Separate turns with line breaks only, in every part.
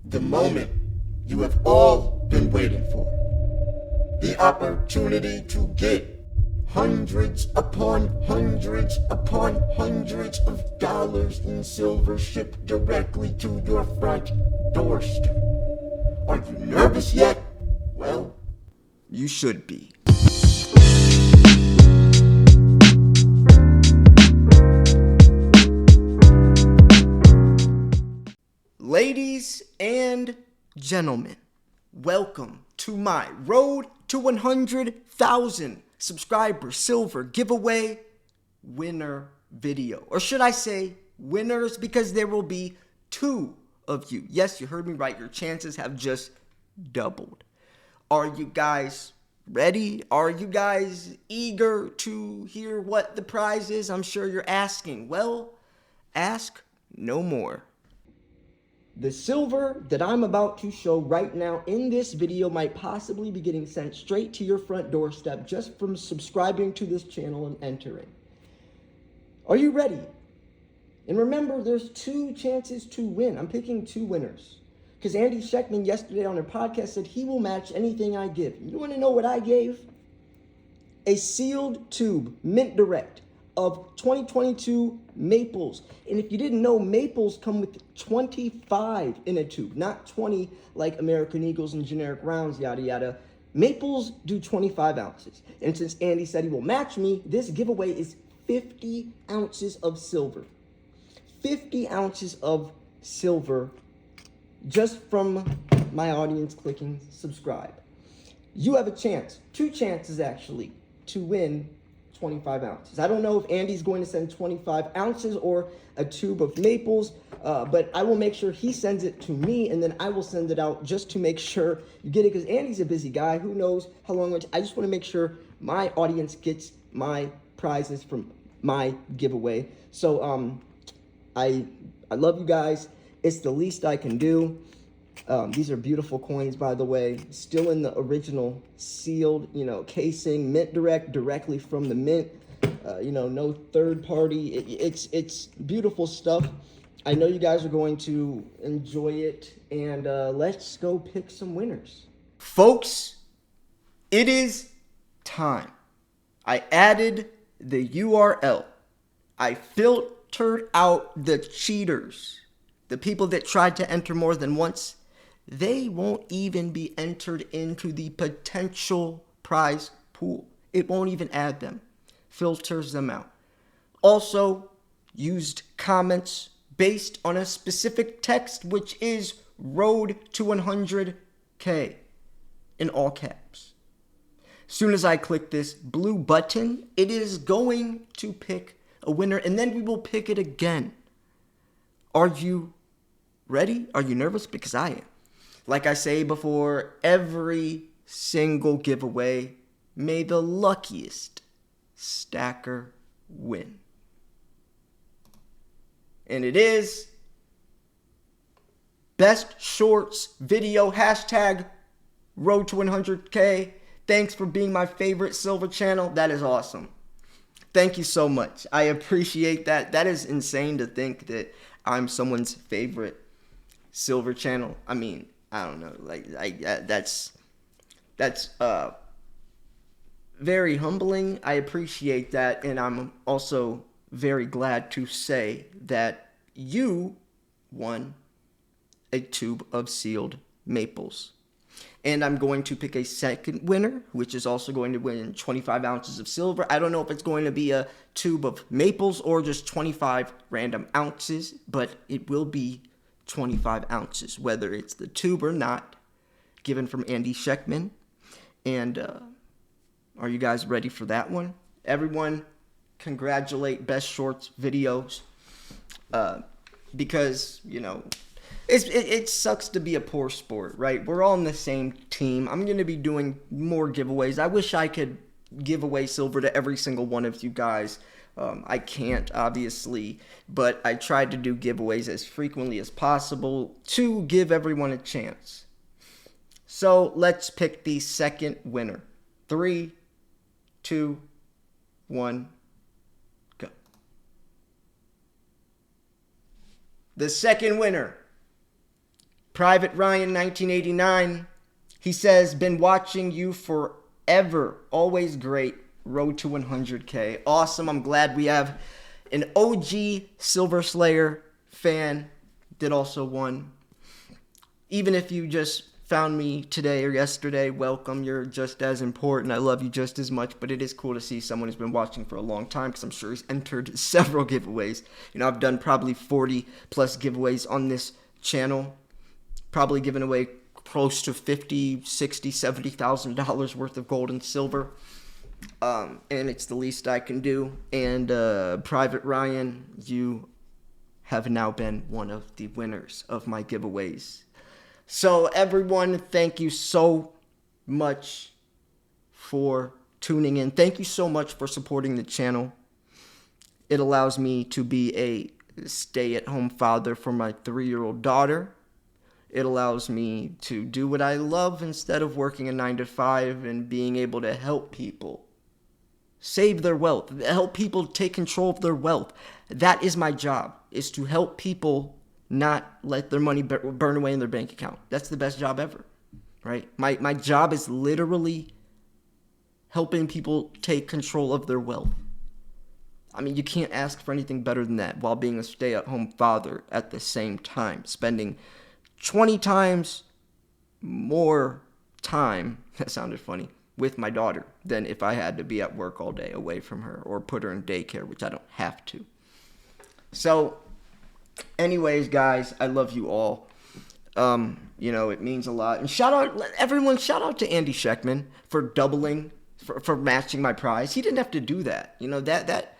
The moment you have all been waiting for. The opportunity to get hundreds upon hundreds upon hundreds of dollars in silver shipped directly to your front doorstep. Are you nervous yet? Well, you should be. Ladies and gentlemen, welcome to my Road to 100,000 subscriber silver giveaway winner video. Or should I say winners, because there will be two of you. Yes, you heard me right. Your chances have just doubled. Are you guys ready? Are you guys eager to hear what the prize is? I'm sure you're asking. Well, ask no more. The silver that I'm about to show right now in this video might possibly be getting sent straight to your front doorstep just from subscribing to this channel and entering. Are you ready? And remember, there's two chances to win. I'm picking two winners. Because Andy Sheckman yesterday on her podcast said he will match anything I give. You want to know what I gave? A sealed tube, mint direct, of 2022 maples. And if you didn't know, maples come with 25 in a tube, not 20 like American Eagles and generic rounds, yada yada. Maples do 25 ounces. And since Andy said he will match me, this giveaway is 50 ounces of silver. 50 ounces of silver just from my audience clicking subscribe. You have a chance, two chances actually, to win 25 ounces. I don't know if Andy's going to send 25 ounces or a tube of maples, but I will make sure he sends it to me, and then I will send it out just to make sure you get it, because Andy's a busy guy. Who knows how long I just want to make sure my audience gets my prizes from my giveaway. So I love you guys. It's the least I can do. These are beautiful coins, by the way. Still in the original sealed, casing, mint direct, directly from the mint. No third party. It's beautiful stuff. I know you guys are going to enjoy it, and let's go pick some winners. Folks, it is time. I added the URL. I filtered out the cheaters. The people that tried to enter more than once. They won't even be entered into the potential prize pool. It won't even add them. Filters them out. Also, used comments based on a specific text, which is Road to 100K in all caps. Soon as I click this blue button, it is going to pick a winner, and then we will pick it again. Are you ready? Are you nervous? Because I am. Like I say before every single giveaway, may the luckiest stacker win. And it is Best Shorts Video, hashtag Road to 100K. Thanks for being my favorite silver channel. That is awesome. Thank you so much. I appreciate that. That is insane to think that I'm someone's favorite silver channel. I mean, I don't know. That's very humbling. I appreciate that, and I'm also very glad to say that you won a tube of sealed maples. And I'm going to pick a second winner, which is also going to win 25 ounces of silver. I don't know if it's going to be a tube of maples or just 25 random ounces, but it will be 25 ounces, whether it's the tube or not, given from Andy Sheckman. And are you guys ready for that one? Everyone, congratulate Best Shorts Videos, because, it sucks to be a poor sport, right? We're all on the same team. I'm going to be doing more giveaways. I wish I could give away silver to every single one of you guys. I can't, obviously, but I tried to do giveaways as frequently as possible to give everyone a chance. So let's pick the second winner. 3, 2, 1, go. The second winner, Private Ryan 1989, he says, been watching you forever. Always great. Road to 100K. Awesome. I'm glad we have an OG Silver Slayer fan that also won. Even if you just found me today or yesterday, welcome. You're just as important. I love you just as much, but it is cool to see someone who's been watching for a long time, because I'm sure he's entered several giveaways. You know, I've done probably 40 plus giveaways on this channel, probably given away close to $50, $60, $70,000 worth of gold and silver. And it's the least I can do. And Private Ryan, you have now been one of the winners of my giveaways. So everyone, thank you so much for tuning in. Thank you so much for supporting the channel. It allows me to be a stay-at-home father for my 3-year-old daughter. It allows me to do what I love instead of working a 9-to-5 and being able to help people save their wealth, help people take control of their wealth. That is my job, is to help people not let their money burn away in their bank account. That's the best job ever, right? My job is literally helping people take control of their wealth. I mean, you can't ask for anything better than that while being a stay-at-home father at the same time, spending 20 times more time, that sounded funny, with my daughter than if I had to be at work all day away from her or put her in daycare, which I don't have to. So, anyways, guys, I love you all. You know, it means a lot. And shout out to Andy Sheckman for doubling, for matching my prize. He didn't have to do that. You know, that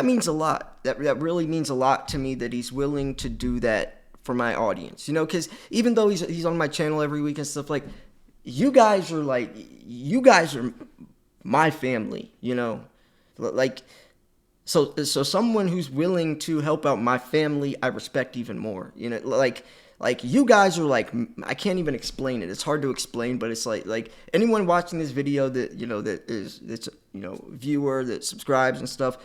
means a lot. That really means a lot to me, that he's willing to do that for my audience. You know, because even though he's on my channel every week and stuff, like, you guys are my family, you know, like, so someone who's willing to help out my family, I respect even more, you know, like you guys are like, I can't even explain it. It's hard to explain, but it's like anyone watching this video that, you know, that's, you know, viewer that subscribes and stuff.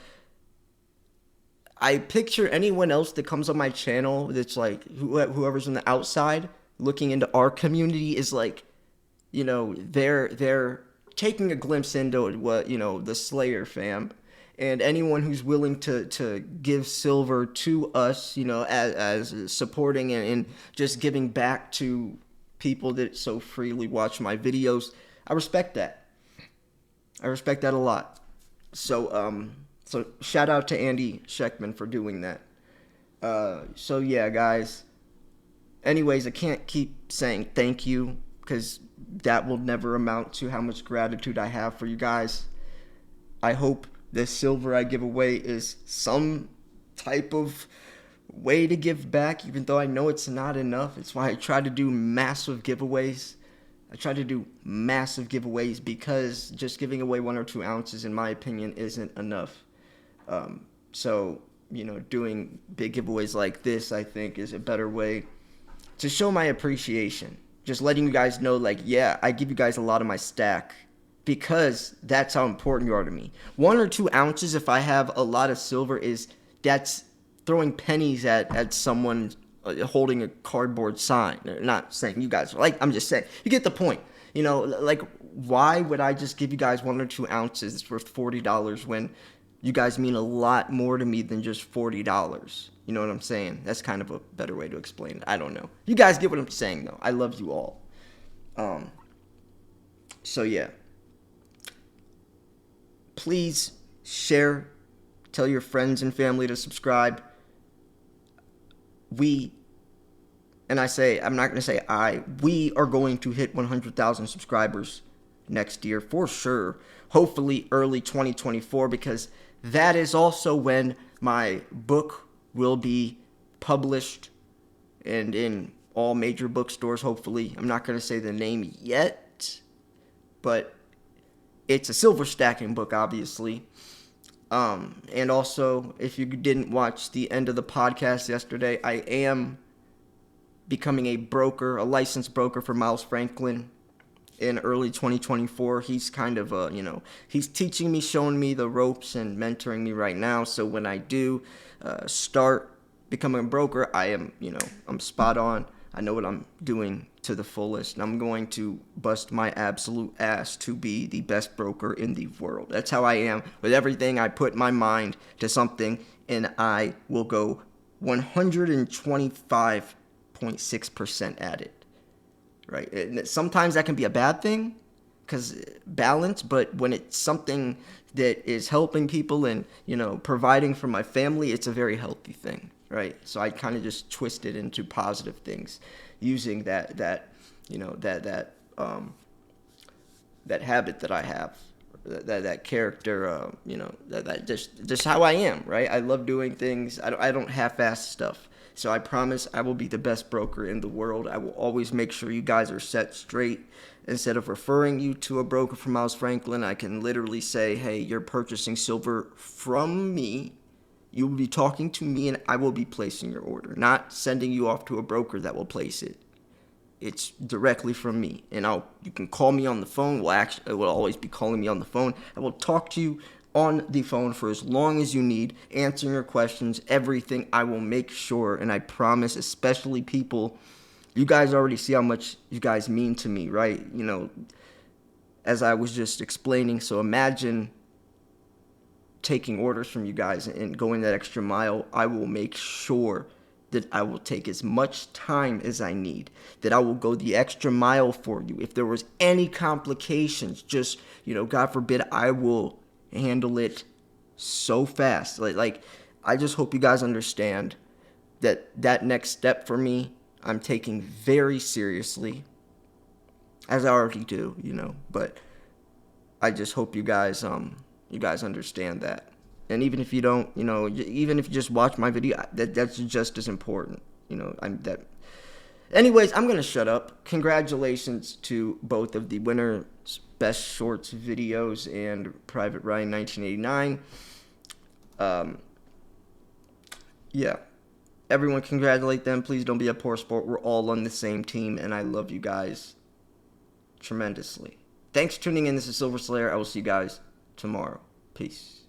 I picture anyone else that comes on my channel that's like, whoever's on the outside looking into our community is like, you know, they're taking a glimpse into what, you know, the Slayer fam, and anyone who's willing to give silver to us, you know, as supporting and just giving back to people that so freely watch my videos. I respect that. I respect that a lot. So shout out to Andy Sheckman for doing that. So yeah, guys. Anyways, I can't keep saying thank you, because that will never amount to how much gratitude I have for you guys. I hope this silver I give away is some type of way to give back, even though I know it's not enough. It's why I try to do massive giveaways. Because just giving away 1 or 2 ounces, in my opinion, isn't enough. So, you know, doing big giveaways like this, I think, is a better way to show my appreciation. Just letting you guys know, like, yeah, I give you guys a lot of my stack, because that's how important you are to me. 1 or 2 ounces, if I have a lot of silver, that's throwing pennies at someone holding a cardboard sign. Not saying you guys are like, I'm just saying, you get the point. You know, like, why would I just give you guys 1 or 2 ounces that's worth $40 when you guys mean a lot more to me than just $40? You know what I'm saying? That's kind of a better way to explain it. I don't know. You guys get what I'm saying, though. I love you all. So, yeah. Please share. Tell your friends and family to subscribe. We are going to hit 100,000 subscribers next year for sure. Hopefully early 2024, because that is also when my book will be published and in all major bookstores, hopefully. I'm not going to say the name yet, but it's a silver stacking book, obviously. And also, if you didn't watch the end of the podcast yesterday, I am becoming a broker, a licensed broker for Miles Franklin in early 2024. He's kind of, he's teaching me, showing me the ropes and mentoring me right now. So when I do start becoming a broker, I am, I'm spot on. I know what I'm doing to the fullest, and I'm going to bust my absolute ass to be the best broker in the world. That's how I am with everything. I put my mind to something, and I will go 125.6% at it, right? And sometimes that can be a bad thing, because balance, but when it's something that is helping people and, providing for my family, it's a very healthy thing, right? So I kind of just twist it into positive things using that habit that I have, that character, that just how I am, right? I love doing things. I don't half-ass stuff. So I promise I will be the best broker in the world. I will always make sure you guys are set straight. Instead of referring you to a broker from Miles Franklin, I can literally say, hey, you're purchasing silver from me. You will be talking to me, and I will be placing your order, not sending you off to a broker that will place it. It's directly from me, and you can call me on the phone. It will always be calling me on the phone. I will talk to you on the phone for as long as you need, answering your questions, everything. I will make sure, and I promise, especially people, you guys already see how much you guys mean to me, right? As I was just explaining, so imagine taking orders from you guys and going that extra mile. I will make sure that I will take as much time as I need, that I will go the extra mile for you. If there was any complications, just, God forbid, I will handle it so fast. Like I just hope you guys understand that next step for me, I'm taking very seriously, as I already do, but I just hope you guys understand that. And even if you don't, even if you just watch my video, that's just as important. Anyways, I'm going to shut up. Congratulations to both of the winners, Best Shorts videos and Private Ryan 1989. Yeah. Everyone congratulate them. Please don't be a poor sport. We're all on the same team, and I love you guys tremendously. Thanks for tuning in. This is Silver Slayer. I will see you guys tomorrow. Peace.